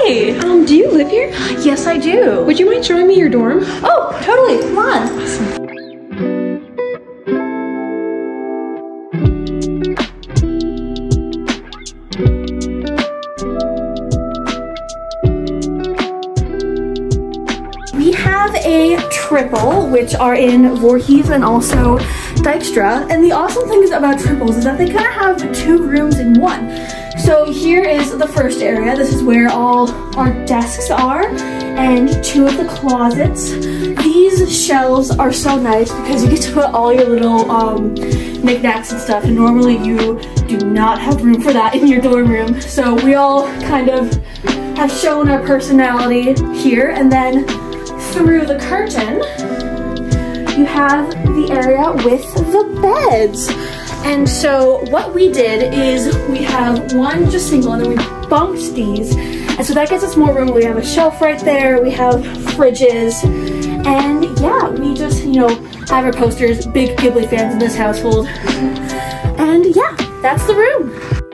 Hey! Do you live here? Yes, I do. Would you mind showing me your dorm? Oh, totally. Come on. Awesome. We have a triple, which are in Voorhees and also Dykstra. And the awesome thing about triples is that they kind of have 2 rooms in one. So here is the first area. This is where all our desks are and 2 of the closets. These shelves are so nice because you get to put all your little knickknacks and stuff, and normally you do not have room for that in your dorm room. So we all kind of have shown our personality here. And then through the curtain, you have the area with the beds. And so what we did is we have one just single, and then we bunked these. And so that gives us more room. We have a shelf right there, we have fridges, and yeah, we just, you know, have our posters, big Ghibli fans in this household. And yeah, that's the room.